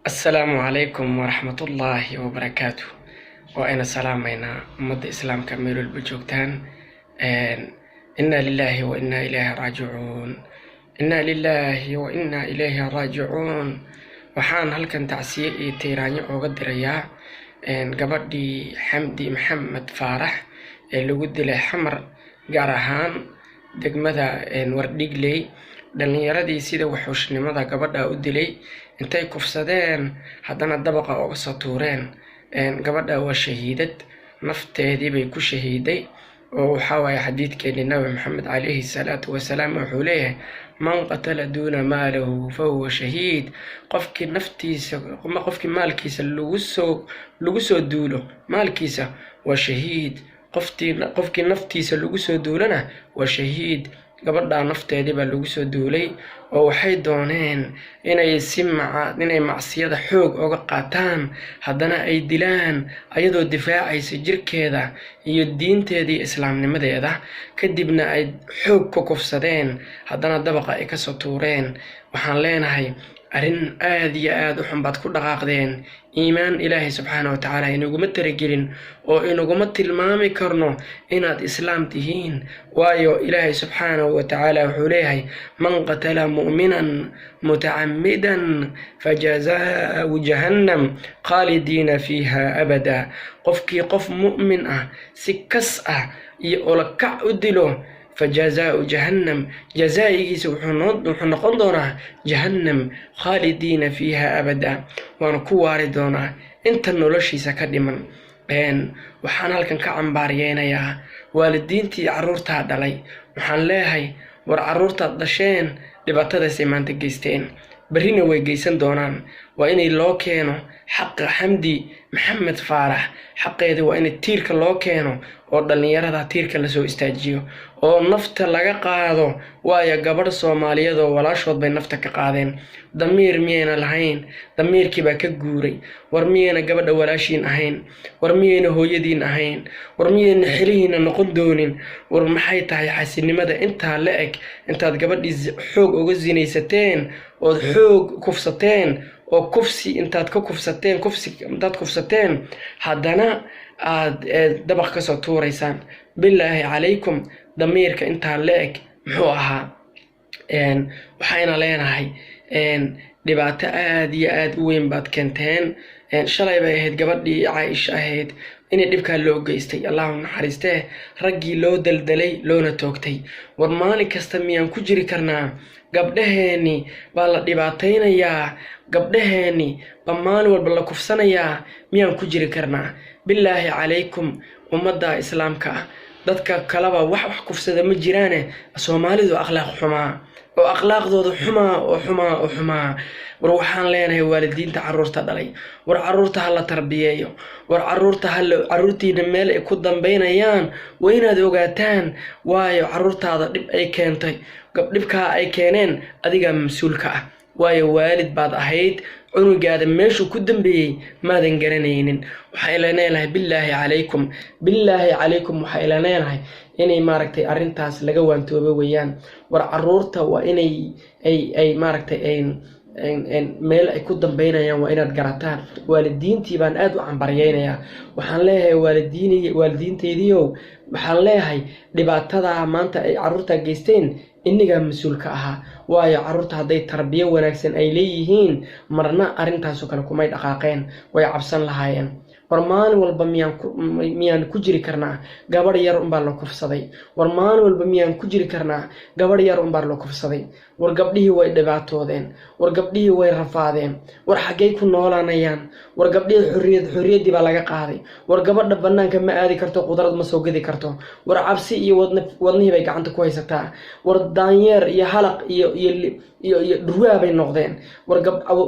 السلام عليكم ورحمة الله وبركاته. وأنا سلامينا مد إسلام كميل البجوكتان. إنا لله وإنا إليه راجعون. إنا لله وإنا إليه راجعون. وحان هلكن تعسيئي تيراني وقدريا قبردي حمدي محمد فارح اللي قد له حمر قارهان دقمدا وردقلي dhalinyaradii sida wuxuushnimada gabadha u dilay intay kufsadeen haddana dabaqa uga soo tuureen. Gabadha waa shahiidad, nafteedii bay ku shahiiday oo waxa waaye xadiidkeeni nabi maxamed calayhi salaatu wasalaam wuxuu leeyahay man qatala duuna maalahu fahuwa shahiid. qofkii maalkiisa lagu soo duulo maalkiisa waa shahiid. qofkii naftiisa lagu soo duulana waa shahiid. gabadha nafteedii baa lagu soo duulay oo waxay dooneen inay macsiyada xoog uga qaataan, haddana ay dilaan ayadoo difaacaysa jirkeeda iyo diinteeda iyo islaamnimadeeda. kadibna ay xoog ku kufsadeen, haddana dabaqa ay ka soo tuureen. waxaan leenahay arrin aad iyo aad u xun baad ku dhaqaaqdeen. iimaan ilaahay subxaana wa tacaala inaguma taragelin oo inaguma tilmaami karno inaad islaam tihiin, waayo ilaahay subxaanahu wa tacaala wuxuu leeyahay man qatala mu'minan mutacammidan fajazaa'u jahannam khaalidiina fiiha abada. qofkii qof mu'min ah si kas ah iyo olakac u dilo فجزاء جهنم جزائيس وحنقون دونا جهنم خالدين فيها أبدا ونكوار دونا انت نولوشي سكدمن وحان هالكن كعن باريين يا والدينتي عرورتها دلي وحان لاهي عرورتها دشين لبطادة سيمان تجيستين برينا ويجيسن دونان وإني لو كانوا حق حمدي محمد فارح حقيدي وإن التيرك لو كانوا oo dhalinyarada tiirka la soo istaajiyo oo nafta laga qaado. waayo gabar Soomaaliyeed oo walaashood bay nafta ka qaadeen. damiir miyayna lahayn, damiirkii baa ka guuray. war miyayna gabadha walaashiin ahayn, war miyayna hooyadiin ahayn, war miyayna xilihiina noqon doonin. war maxay tahay xasinimada intaa la eg intaad gabadhii xoog uga zinaysateen oo xoog kufsateen oo kufsi intaad kufsateen haddana aad dabaq ka soo tuuraysaan. billaahi calaykum damiirka intaa la eg muxuu ahaa? waxayna leenahay dhibaato aad iyo aad u weyn baad keenteen. shalay bay ahayd gabadhii Caaisha ahayd inay dhibkaa loo geystay, allahu naxariistee, raggii loo daldalay loona toogtay. war maalin kasta miyaan ku jiri karnaa? gabdhaheeni baa la dhibaataynayaa, gabdhaheeni baa maalin walba la kufsanayaa, miyaan ku jiri karnaa? billaahi calaykum ummadda islaamka ah dadka kaleba wax kufsada ma jiraane Soomaalidu akhlaaq xumaa oo akhlaaqdooda xumaa. war waxaan leenahay waalidiinta carruurta dhalay, war carruurta ha la tarbiyeeyo, war carruurtiina meel ay ku dambeynayaan waa inaad ogaataan. waayo carruurtaada dhib ay keentay, dhibkaa ay keeneen adiga mas'uulka ah. waayo waalid baad ahayd, cunugaada meeshuu ku dambeeyey maadan garanaynin. waxay leenahay billaahi calaykum waxay leenahay inay maaragtay arrintaas laga waantoobo weeyaan. war carruurta waa inay ay maaragtay meel ay ku dambeynayaan waa inaad garataan. waalidiintii baan aad u cambariyeynayaa. waxaan leeyahay waalidiinteediiow, waxaan leeyahay dhibaatada maanta ay carruurta geysteen innigaa mas-uulka ahaa. waayo carruurta hadday tarbiyo wanaagsan ay leeyihiin marna arrintaasoo kale kumay dhaqaaqeen, way cabsan lahaayeen. war maalin walba miyaan ku jiri karnaa gabadh yar unbaa la kufsaday? war maalin walba miyaan ku jiri karnaa gabadh yar unbaa la kufsaday? war gabdhihii way dhibaatoodeen, war gabdhihii way rafaadeen, war xaggay ku noolaanayaan? war gabdhihii xorriyaddii baa laga qaaday. war gabadha bannaanka ma aadi karto, qudrad ma soo gedi karto. war cabsi iyo wadnihii bay gacanta ku haysataa. war daanyeer iyo halaq iyo dhurwaa bay noqdeen. war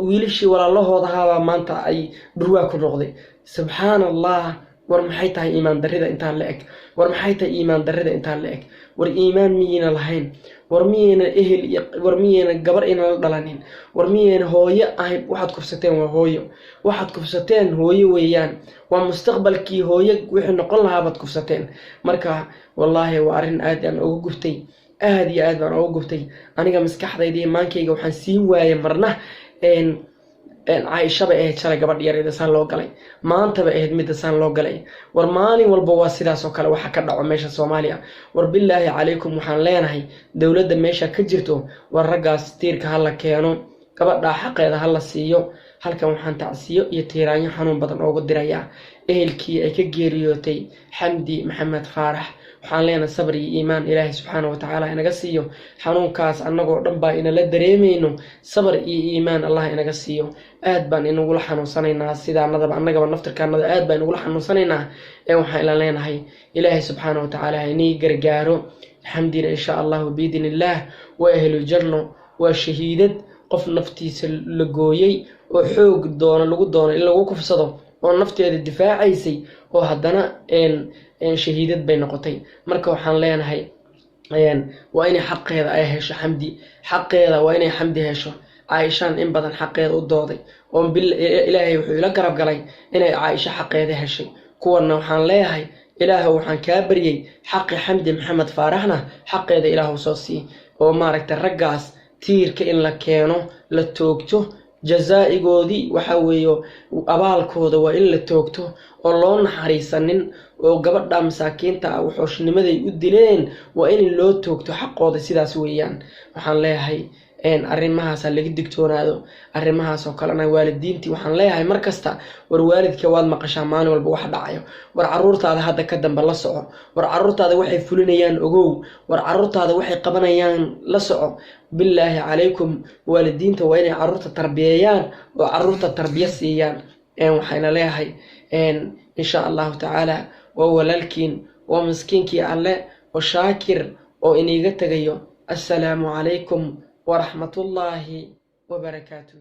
wiilashii walaalahooda ahaabaa maanta ay dhurwaa ku noqday. subxaan allah. war maxay tahay iimaan darrida intaan la eg? war maxay tahay iimaan darrida intaan la eg? war iimaan miyayna lahayn? war miyayna ehel iyo war miyayna gabar ina la dhalanin? war miyayna hooyo ahayn? waxaad kufsateen waa hooyo, waxaad kufsateen hooyo weeyaan. waa mustaqbalkii hooyo wixii noqon lahaa baad kufsateen. marka wallaahi waa arrin aad aan uga guftay, aad baan uga guftay. aniga maskaxdayda iyo maankayga waxaan siin waayay marna caaisha bay ahayd shalay gabadh yareed saan loo galay maanta bay ahayd mid saan loo galay war maalin walba waa sidaas oo kale waxa ka dhaco meesha Soomaaliya war billaahi calaykum waxaan leenahay dawladda meesha ka jirto war ragaas tiirka hala keeno gabadha xaqeeda hala siiyo halkan waxaan tacsiyo iyo tiiraanyo xanuun badan ugu dirayaa ehelkii ay ka geeriyootay Xamdi Maxamed Faarax waxaan leenahay sabr iyo iimaan Ilaahay subxaanahu wa ta'aala inaga siiyo xanuunkaas annagoo dhan baa ina la dareemayno sabr iyo iimaan Allah inaga siiyo aad baan inagu la xanuunsanaynaa sidaanadaba annagaba naftirkaanada aad baan inagu la xanuunsanaynaa waxaan ila leenahay Ilaahay subxaanahu wa ta'aala inii gargaaro xamdina insha Allah biidinillah wa ahlu janno wa shahiidad qof naftiisa la gooyay oo xoog doona lagu doono in lagu kufsado oo nafteeda difaacaysay oo haddana shahiidad bay noqotay marka waxaan leenahay waa inay xaqeeda ay hesho Xamdi xaqeeda waa inay Xamdi hesho Aishaan in badan xaqeeda u dooday oo Ilaahay wuxuu ila garab galay inay Aisha xaqeeda heshay kuwana waxaan leeyahay Ilaahay waxaan ka baryay xaqi Xamdi Maxamed Faaraxna xaqeeda Ilaahay soo sii oo maaragtay ragaas tiirka in la keeno la toogto jazaa'igoodii waxa weeyo abaalkooda waa in la toogto oo loo naxariisanin oo gabadha masaakiinta ah wuxuushnimaday u dileen waa in loo toogto xaqooda sidaas weeyaan waxaan leeyahay arrimahaas laga digtoonaado arrimahaas oo kalena waalidiintii waxaan leeyahay markasta war waalidka waad maqashaa maalin walba wax dhacayo war caruurtaada hadda ka dambe la soco war caruurtaada waxay fulinayaan ogow war caruurtaada waxay qabanayaan la soco billaahi calaykum waalidiinta waa inay caruurta tarbiyayaan oo caruurta tarbiya siiyaan waxayna leeyahay insha Allah ta'ala waa walaalkiin waa miskiinkii alle oo shaakir oo iniga tagayo assalaamu calaykum ورحمة الله وبركاته.